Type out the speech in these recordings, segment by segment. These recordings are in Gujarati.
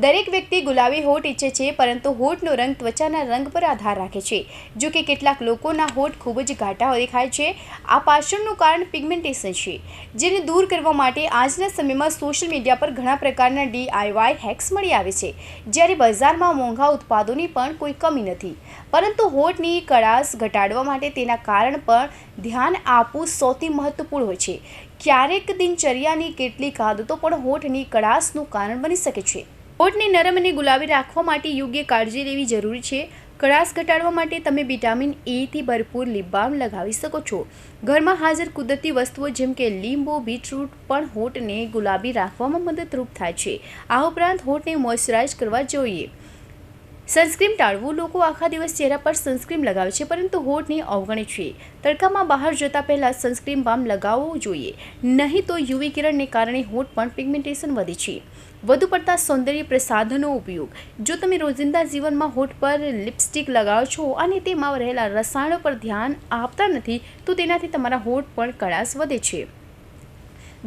દરેક વ્યક્તિ ગુલાબી હોઠ ઈચ્છે છે, પરંતુ હોઠનો રંગ ત્વચાના રંગ પર આધાર રાખે છે. જો કે કેટલાક લોકોના હોઠ ખૂબ જ ઘાટા દેખાય છે. આ પાછળનું કારણ પિગમેન્ટેશન છે, જેને દૂર કરવા માટે આજના સમયમાં સોશિયલ મીડિયા પર ઘણા પ્રકારના DIY હેક્સ મળી આવે છે. જ્યારે બજારમાં મોંઘા ઉત્પાદનોની પણ કોઈ કમી નથી, પરંતુ હોઠની કળાશ ઘટાડવા માટે તેના કારણ પર ધ્યાન આપવું સૌથી મહત્વપૂર્ણ હોય છે. ક્યારેક દિનચર્યાની કેટલીક આદતો પણ હોઠની કળાશનું કારણ બની શકે છે. હોઠને નરમ અને ગુલાબી રાખવા માટે યોગ્ય કાળજી લેવી જરૂરી છે. કળાશ ઘટાડવા માટે તમે વિટામિન એથી ભરપૂર લિપ બાલ્મ લગાવી શકો છો. ઘરમાં હાજર કુદરતી વસ્તુઓ જેમ કે લીંબુ, બીટરૂટ પણ હોઠને ગુલાબી રાખવામાં મદદરૂપ થાય છે. આ ઉપરાંત હોઠને મોઇશ્ચરાઇઝ કરવા જોઈએ. સનસ્ક્રીન ટાળવું. લોકો આખા દિવસ ચહેરા પર સનસ્ક્રીન લગાવે છે, પરંતુ હોઠને અવગણે છે. તડકામાં બહાર જતા પહેલા સનસ્ક્રીન બામ લગાવવું જોઈએ, નહીં તો યુવી કિરણને કારણે હોઠ પણ પિગમેન્ટેશન વધે છે. વધુ પડતા સૌંદર્ય પ્રસાધનનો ઉપયોગ. જો તમે રોજિંદા જીવનમાં હોઠ પર લિપસ્ટિક લગાવો છો અને તેમાં રહેલા રસાયણો પર ધ્યાન આપતા નથી, તો તેનાથી તમારા હોઠ પર કળાશ વધે છે.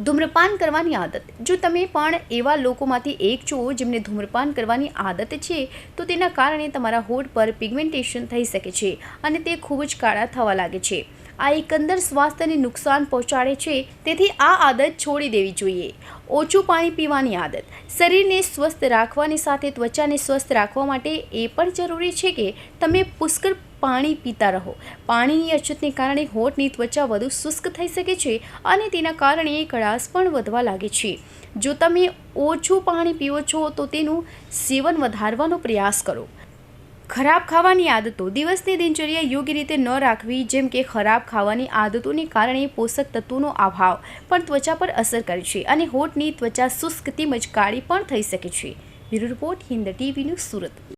ધૂમ્રપાન કરવાની આદત. જો તમે પણ એવા લોકોમાંથી એક છો જેમને ધૂમ્રપાન કરવાની આદત છે, તો તેના કારણે તમારા હોઠ પર પિગમેન્ટેશન થઈ શકે છે અને તે ખૂબ જ કાળા થવા લાગે છે. આ એકંદર સ્વાસ્થ્યને નુકસાન પહોંચાડે છે, તેથી આ આદત છોડી દેવી જોઈએ. ઓછું પાણી પીવાની આદત. શરીરને સ્વસ્થ રાખવાની સાથે ત્વચાને સ્વસ્થ રાખવા માટે એ પણ જરૂરી છે કે તમે પુષ્કળ પાણી પીતા રહો. પાણીની અછતને કારણે હોઠની ત્વચા વધુ શુષ્ક થઈ શકે છે અને તેના કારણે કળાશ પણ વધવા લાગે છે. જો તમે ઓછું પાણી પીવો છો, તો તેનું સેવન વધારવાનો પ્રયાસ કરો. ખરાબ ખાવાની આદતો. દિવસની દિનચર્યા યોગ્ય રીતે ન રાખવી, જેમ કે ખરાબ ખાવાની આદતોને કારણે પોષક તત્વોનો અભાવ પણ ત્વચા પર અસર કરે છે અને હોઠની ત્વચા શુષ્ક તેમજ કાળી પણ થઈ શકે છે. Bureau report, Hind TV news, Surat.